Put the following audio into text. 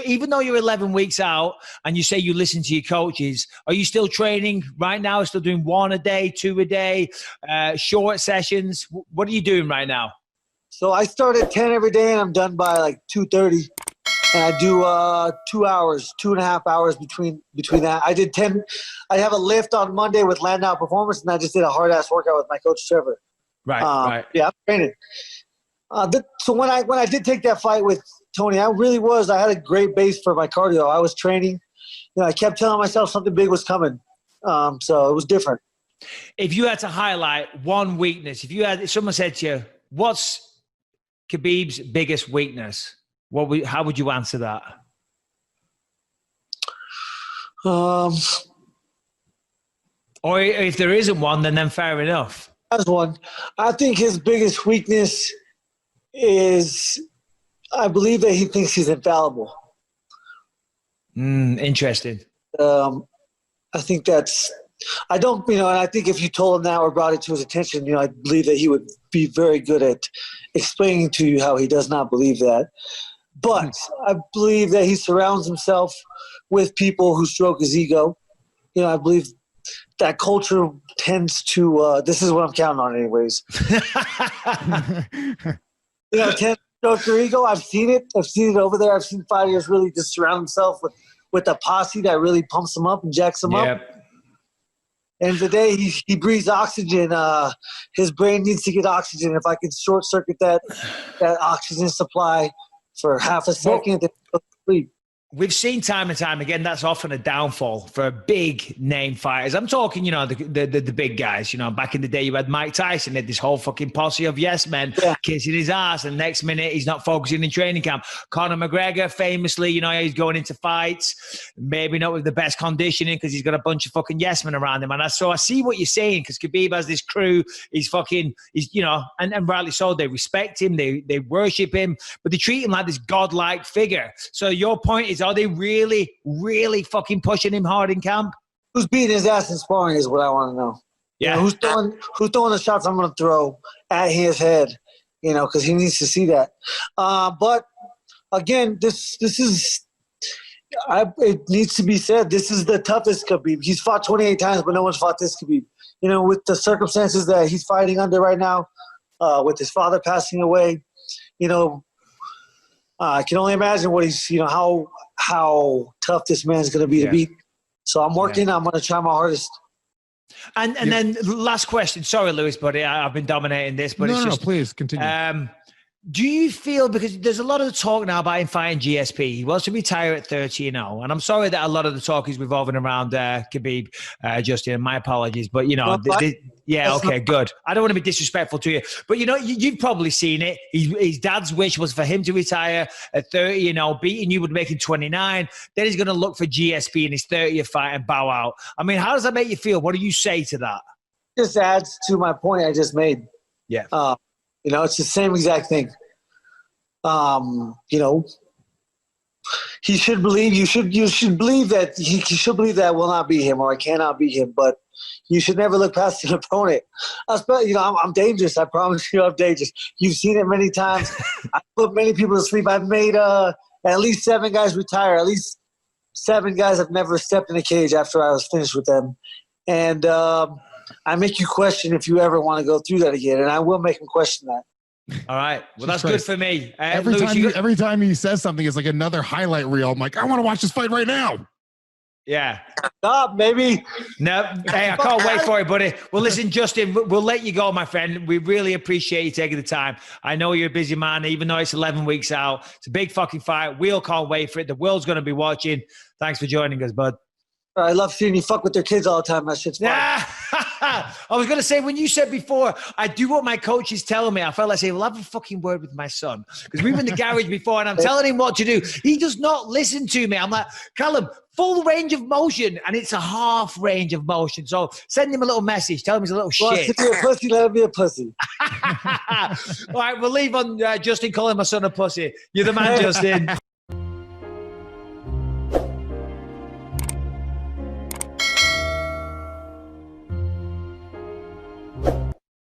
even though you're 11 weeks out and you say you listen to your coaches, are you still training right now? Still doing 1 a day, 2 a day, short sessions? What are you doing right now? So I start at 10 every day and I'm done by like 2:30. And I do 2 hours, 2.5 hours between that. I did 10. I have a lift on Monday with Landau Performance, and I just did a hard-ass workout with my coach, Trevor. Right. Yeah, I'm training. So when I did take that fight with Tony, I had a great base for my cardio. I was training. I kept telling myself something big was coming. So it was different. If you had to highlight one weakness, if someone said to you, what's Khabib's biggest weakness? How would you answer that? Or if there isn't one, then fair enough. That's one. I think his biggest weakness is I believe that he thinks he's infallible. Interesting. I think I don't, and I think if you told him that or brought it to his attention, I believe that he would be very good at explaining to you how he does not believe that. But I believe that he surrounds himself with people who stroke his ego. I believe that culture tends to, this is what I'm counting on anyways. Tend to stroke your ego. I've seen it. I've seen it over there. I've seen fighters really just surround himself with a posse that really pumps him up and jacks him up. And today he breathes oxygen. His brain needs to get oxygen. If I can short circuit that oxygen supply for half a second, then he'll sleep. We've seen time and time again, that's often a downfall for big name fighters. I'm talking, the big guys. Back in the day, you had Mike Tyson, had this whole fucking posse of yes men kissing his ass, and next minute he's not focusing in training camp. Conor McGregor, famously, he's going into fights, maybe not with the best conditioning because he's got a bunch of fucking yes men around him. And so I see what you're saying, because Khabib has this crew. He's and rightly so. They respect him, they worship him, but they treat him like this godlike figure. So your point is, are they really, really fucking pushing him hard in camp? Who's beating his ass in sparring is what I want to know. Yeah. Who's throwing the shots I'm going to throw at his head, because he needs to see that. But again, this is, it needs to be said, this is the toughest Khabib. He's fought 28 times, but no one's fought this Khabib. With the circumstances that he's fighting under right now, with his father passing away, I can only imagine what he's, how tough this man's going to be to beat. So I'm working. I'm going to try my hardest. And then last question. Sorry, Lewis, buddy. I've been dominating this, but no, please continue. Do you feel, because there's a lot of talk now about him fighting GSP, he wants to retire at 30-0, and I'm sorry that a lot of the talk is revolving around Khabib, Justin, my apologies, but okay, good. I don't want to be disrespectful to you, but you've probably seen it. His dad's wish was for him to retire at 30, beating you would make him 29. Then he's going to look for GSP in his 30th fight and bow out. I mean, how does that make you feel? What do you say to that? Just adds to my point I just made. Yeah. It's the same exact thing. He should believe, you should believe that he should believe that I will not beat him or I cannot beat him, but you should never look past an opponent. I'm dangerous. I promise you I'm dangerous. You've seen it many times. I put many people to sleep. I've made at least 7 guys retire. At least 7 guys have never stepped in a cage after I was finished with them. And I make you question if you ever want to go through that again, and I will make him question that. All right. Well, that's good for me. Every time he says something, it's like another highlight reel. I'm like, I want to watch this fight right now. Yeah. Stop, maybe. No. Hey, I can't wait for it, buddy. Well, listen, Justin, we'll let you go, my friend. We really appreciate you taking the time. I know you're a busy man, even though it's 11 weeks out. It's a big fucking fight. We all can't wait for it. The world's going to be watching. Thanks for joining us, bud. I love seeing you fuck with their kids all the time. That shit's fun. I was going to say, when you said before, I do what my coach is telling me, I felt like saying, well, have a fucking word with my son. Because we were in the garage before and I'm telling him what to do. He does not listen to me. I'm like, Callum, full range of motion. And it's a half range of motion. So send him a little message. Tell him he's a little shit. To be a pussy, let him be a pussy. All right, we'll leave on Justin calling my son a pussy. You're the man, Justin.